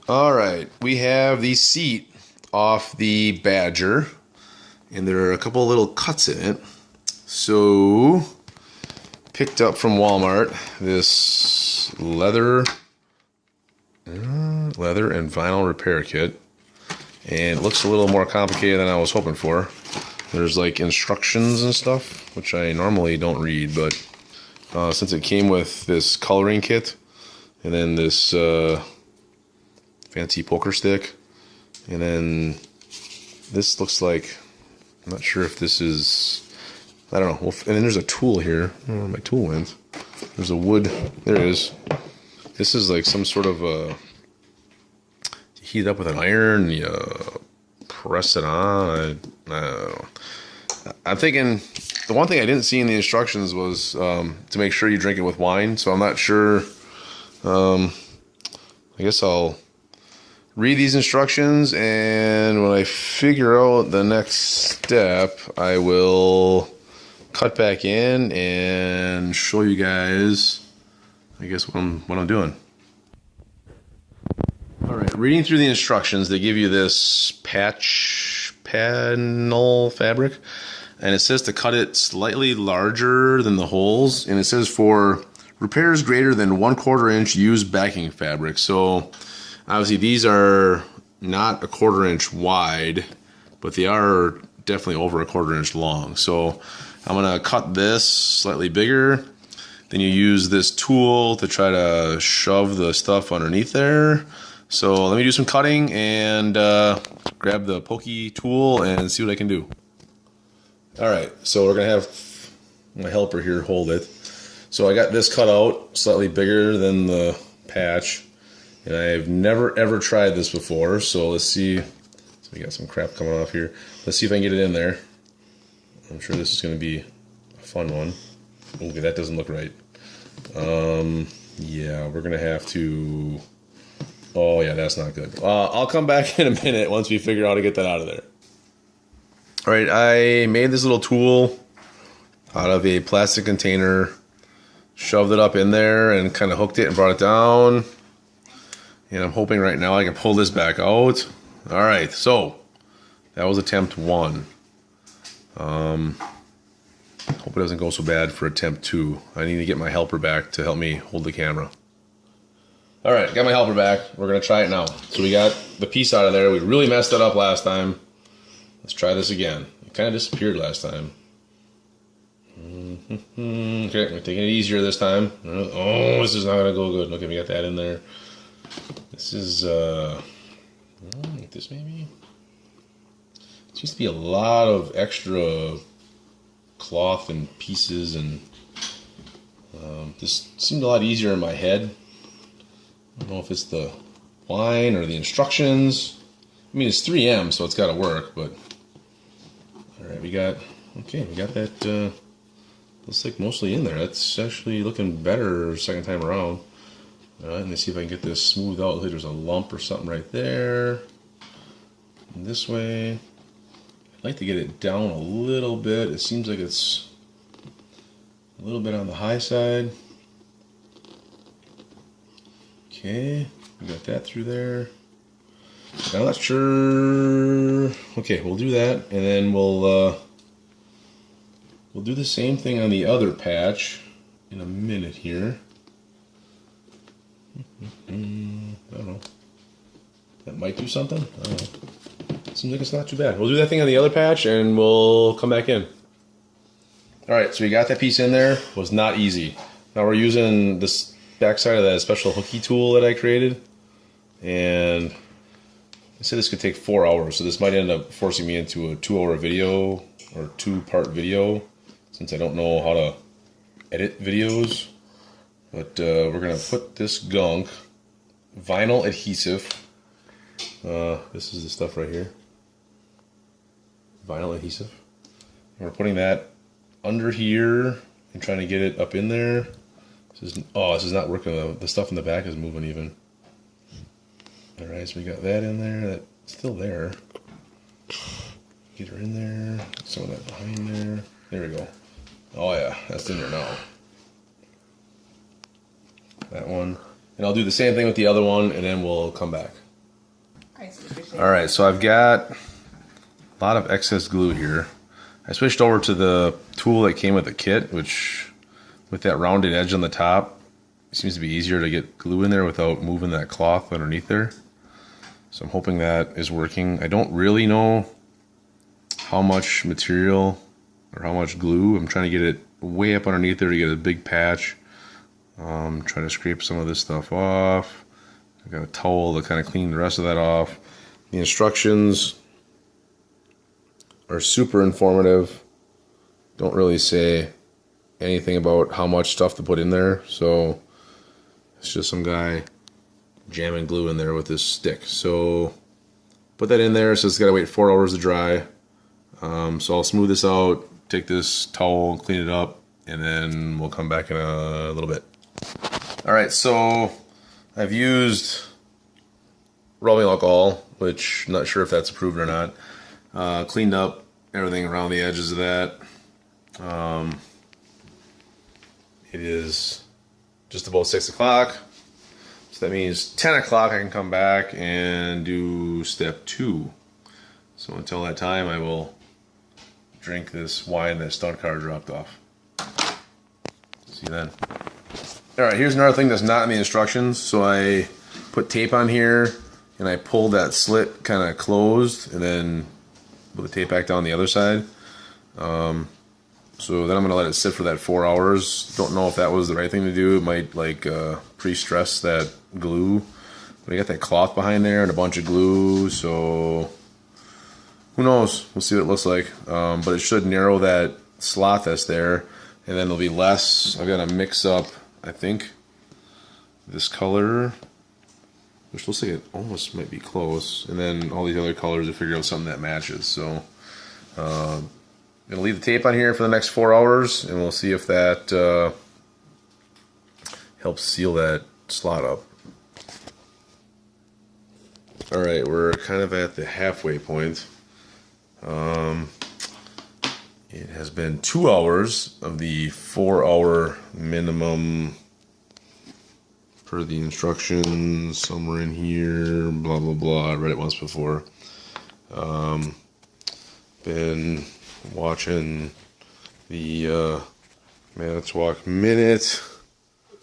Alright, we have the seat off the Badger, and there are a couple little cuts in it. So, picked up from Walmart this leather and vinyl repair kit, and it looks a little more complicated than I was hoping for. There's like instructions and stuff, which I normally don't read, but since it came with this coloring kit and then this fancy poker stick, and then this looks like, I'm not sure if this is, I don't know. Well, and then there's a tool here. I don't know where my tool went. There's a wood, there it is. This is like some sort of a, you heat it up with an iron, you press it on. I don't know. I'm thinking, the one thing I didn't see in the instructions was to make sure you drink it with wine, so I'm not sure. I guess I'll read these instructions, and when I figure out the next step, I will cut back in and show you guys, I guess, what I'm doing. Alright, reading through the instructions, they give you this patch panel fabric, and it says to cut it slightly larger than the holes, and it says for repairs greater than 1/4 inch, use backing fabric. So obviously these are not 1/4 inch wide, but they are definitely over 1/4 inch long. So I'm gonna cut this slightly bigger. Then you use this tool to try to shove the stuff underneath there. So let me do some cutting and grab the pokey tool and see what I can do. Alright, so we're gonna have my helper here hold it. So I got this cut out slightly bigger than the patch, and I've never ever tried this before, so let's see. So we got some crap coming off here. Let's see if I can get it in there. I'm sure this is going to be a fun one. Okay, that doesn't look right. Yeah, we're going to have to... Oh yeah, that's not good. I'll come back in a minute once we figure out how to get that out of there. Alright, I made this little tool out of a plastic container, shoved it up in there and kind of hooked it and brought it down. And I'm hoping right now I can pull this back out. Alright, so that was attempt 1. Hope it doesn't go so bad for attempt 2. I need to get my helper back to help me hold the camera. Alright, got my helper back. We're going to try it now. So we got the piece out of there. We really messed it up last time. Let's try this again. It kind of disappeared last time. Okay, we're taking it easier this time. Oh, this is not going to go good. Okay, we got that in there. This is, like this maybe? Seems to be a lot of extra cloth and pieces, and this seemed a lot easier in my head. I don't know if it's the wine or the instructions. I mean, it's 3M, so it's got to work, but... Alright, we got that, looks like mostly in there. That's actually looking better second time around. Alright, let me see if I can get this smoothed out. Looks like there's a lump or something right there. And this way. I'd like to get it down a little bit. It seems like it's a little bit on the high side. Okay, we got that through there. I'm not sure. Okay, we'll do that, and then we'll do the same thing on the other patch in a minute here. I don't know. That might do something. I don't know. Seems like it's not too bad. We'll do that thing on the other patch, and we'll come back in. All right, so we got that piece in there. It was not easy. Now we're using this backside of that special hooky tool that I created, and I said this could take 4 hours, so this might end up forcing me into a 2-hour video or 2-part video, since I don't know how to edit videos. But we're gonna put this gunk, vinyl adhesive. This is the stuff right here. Vinyl adhesive. And we're putting that under here and trying to get it up in there. This is not working. The stuff in the back is moving even. Alright, so we got that in there. That's still there. Get her in there. Some of that behind there. There we go. Oh yeah, that's in there now. That one. And I'll do the same thing with the other one, and then we'll come back. Alright, so I've got a lot of excess glue here. I switched over to the tool that came with the kit, which with that rounded edge on the top, it seems to be easier to get glue in there without moving that cloth underneath there. So I'm hoping that is working. I don't really know how much material or how much glue. I'm trying to get it way up underneath there to get a big patch. Trying to scrape some of this stuff off. I've got a towel to kind of clean the rest of that off. The instructions are super informative. Don't really say anything about how much stuff to put in there. So it's just some guy jamming glue in there with this stick. So put that in there. So it's got to wait 4 hours to dry. So I'll smooth this out, take this towel, clean it up, and then we'll come back in a little bit. Alright, so I've used rubbing alcohol, which I'm not sure if that's approved or not. Cleaned up everything around the edges of that. It is just about 6 o'clock. So that means 10 o'clock I can come back and do step 2. So until that time I will drink this wine that Stunt-car dropped off. See you then. Alright, here's another thing that's not in the instructions. So I put tape on here and I pulled that slit kind of closed and then put the tape back down the other side. So then I'm going to let it sit for that 4 hours. Don't know if that was the right thing to do. It might like pre-stress that glue. But I got that cloth behind there and a bunch of glue, so who knows? We'll see what it looks like. But it should narrow that slot that's there, and then there'll be less. I'm going to mix up, I think, this color, which looks like it almost might be close, and then all these other colors to figure out something that matches. So I'm going to leave the tape on here for the next 4 hours, and we'll see if that helps seal that slot up. Alright, we're kind of at the halfway point. It has been 2 hours of the 4-hour minimum per the instructions, somewhere in here, blah blah blah. I read it once before. Been watching the Manitowoc Minute.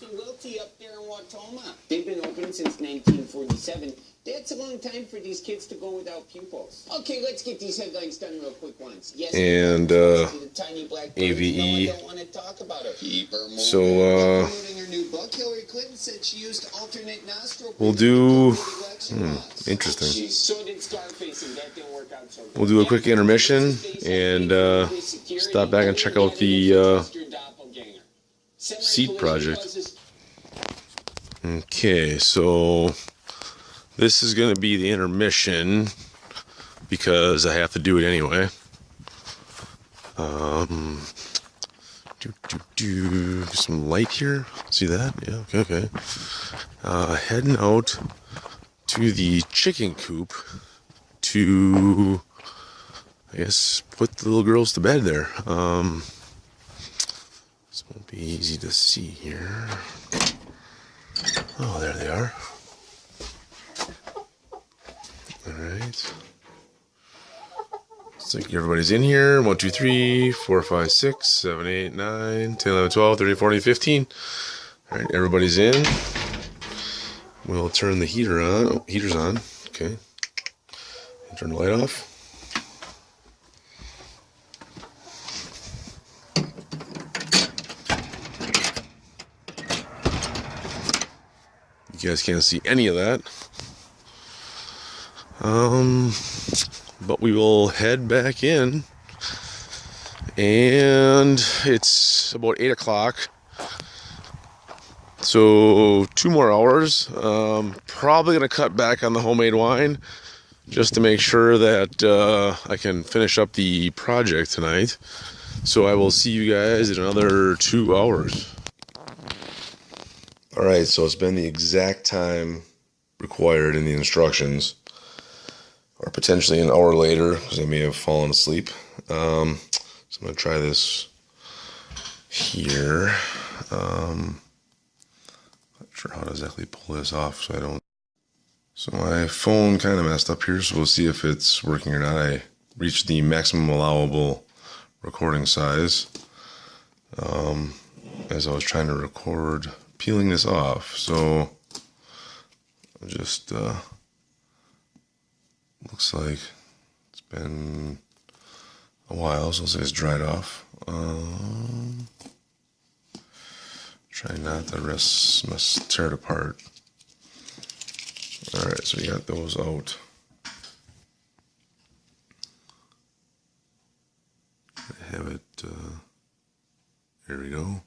Wilty up there in Wautoma. They've been open since 1947. That's a long time for these kids to go without pupils. Okay, let's get these headlines done real quick once. Yes, and the tiny black AVE. No, I don't want to talk about her. So Her new book, Hillary Clinton said she used alternate nostril. We'll do interesting. So did Scarface, and that didn't work out so good. We'll do a quick intermission and stop back and check out the seed project. Okay, so this is going to be the intermission because I have to do it anyway. Some light here. See that? Yeah, okay. Heading out to the chicken coop to, I guess, put the little girls to bed there. This won't be easy to see here. Oh, there they are. Alright. Looks like everybody's in here. 1, 2, 3, 4, 5, 6, 7, 8, 9, 10, 11, 12, 13, 14, 15. Alright, everybody's in. We'll turn the heater on. Oh, heater's on. Okay. And turn the light off. You guys can't see any of that. But we will head back in, and it's about 8 o'clock, so 2 more hours. Probably gonna cut back on the homemade wine just to make sure that I can finish up the project tonight. So I will see you guys in another 2 hours. Alright, so it's been the exact time required in the instructions, or potentially an hour later, because I may have fallen asleep. So I'm going to try this here. Not sure how to exactly pull this off so I don't So my phone kind of messed up here, so we'll see if it's working or not. I reached the maximum allowable recording size as I was trying to record peeling this off. So just looks like it's been a while, so it's dried off. Try not to must tear it apart. Alright, so we got those out. I have it, there we go.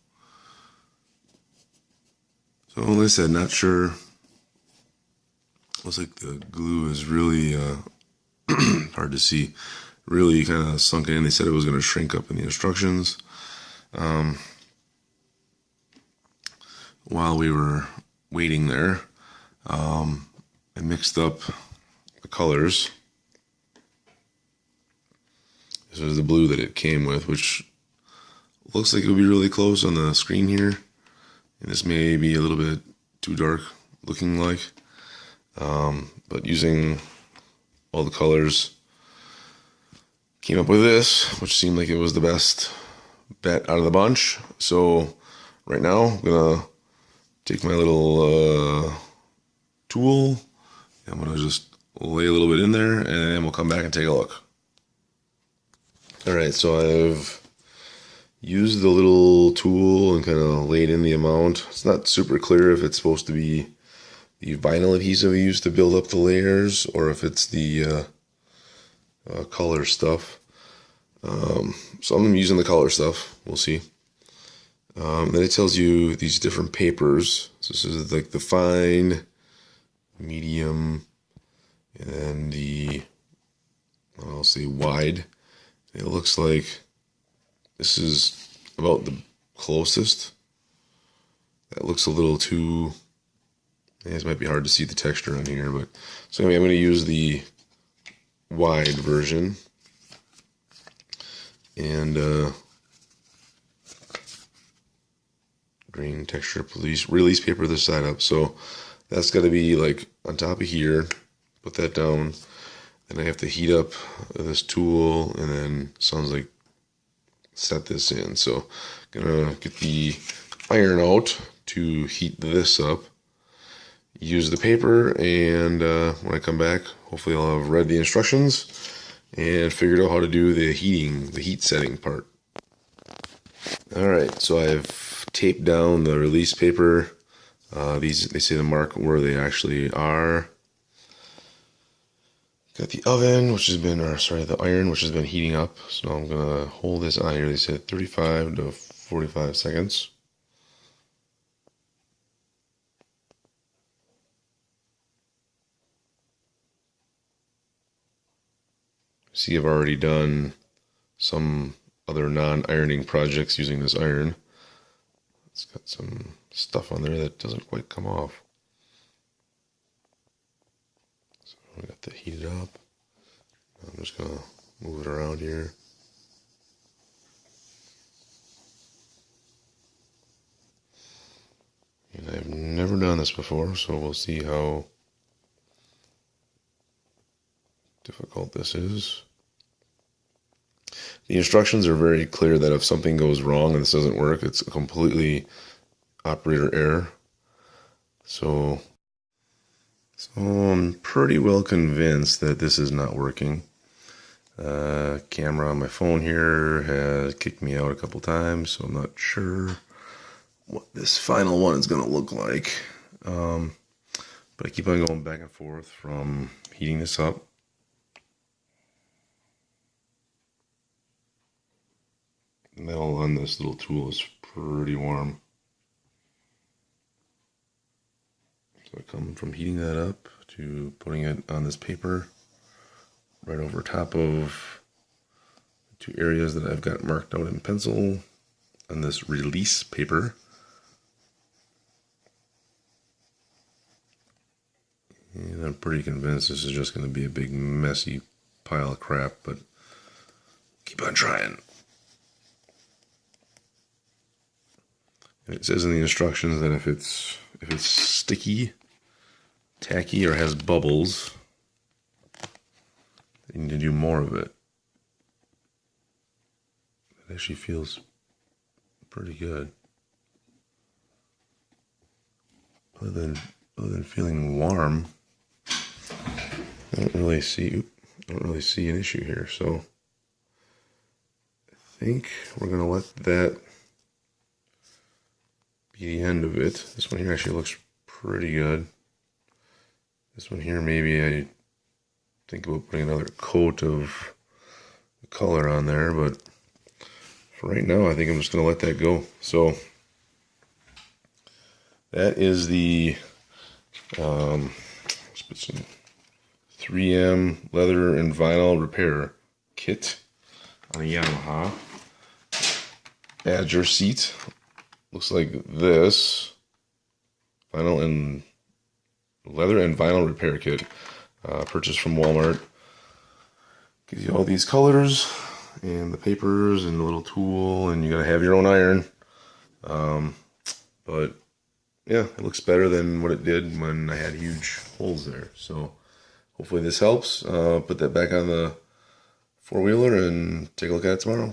So like I said, not sure. Looks like the glue is really hard to see. Really kind of sunk in. They said it was going to shrink up in the instructions. While we were waiting there, I mixed up the colors. This is the blue that it came with, which looks like it would be really close on the screen here. And this may be a little bit too dark looking like. But using all the colors, came up with this, which seemed like it was the best bet out of the bunch. So right now, I'm gonna take my little tool. I'm gonna just lay a little bit in there, and then we'll come back and take a look. All right, so I've used the little tool and kind of laid in the amount. It's not super clear if it's supposed to be the vinyl adhesive used to build up the layers, or if it's the color stuff. So I'm using the color stuff. We'll see. Then it tells you these different papers. So this is like the fine, medium, and then the, I'll say wide. It looks like this is about the closest. That looks a little too, it might be hard to see the texture on here, but so anyway, I'm going to use the wide version. And green texture release paper this side up. So that's got to be like on top of here. Put that down. Then I have to heat up this tool, and then sounds like set this in. So gonna get the iron out to heat this up. Use the paper, and when I come back, hopefully I'll have read the instructions and figured out how to do the heat setting part. Alright, so I've taped down the release paper. They say to mark where they actually are. Got the oven, the iron, which has been heating up. So now I'm gonna hold this on here. They said 35 to 45 seconds. See, I've already done some other non-ironing projects using this iron. It's got some stuff on there that doesn't quite come off. So we got to heat it up. I'm just gonna move it around here. And I've never done this before, so we'll see how difficult this is. The instructions are very clear that if something goes wrong and this doesn't work, it's a completely operator error. So I'm pretty well convinced that this is not working. Camera on my phone here has kicked me out a couple times, so I'm not sure what this final one is going to look like. But I keep on going back and forth from heating this up. The metal on this little tool is pretty warm. So I come from heating that up to putting it on this paper right over top of the two areas that I've got marked out in pencil on this release paper. And I'm pretty convinced this is just going to be a big messy pile of crap, but keep on trying. And it says in the instructions that if it's sticky, tacky or has bubbles, they need to do more of it. It actually feels pretty good. Other than feeling warm, I don't really see an issue here. So I think we're gonna let that be the end of it. This one here actually looks pretty good. This one here, maybe I think about putting another coat of color on there, but for right now, I think I'm just gonna let that go. So that is the let's put some 3M leather and vinyl repair kit on a Yamaha. Badger seat looks like this. Leather and vinyl repair kit, purchased from Walmart. Gives you all these colors and the papers and the little tool, and you gotta have your own iron. But yeah, it looks better than what it did when I had huge holes there. So hopefully this helps. Put that back on the four-wheeler and take a look at it tomorrow.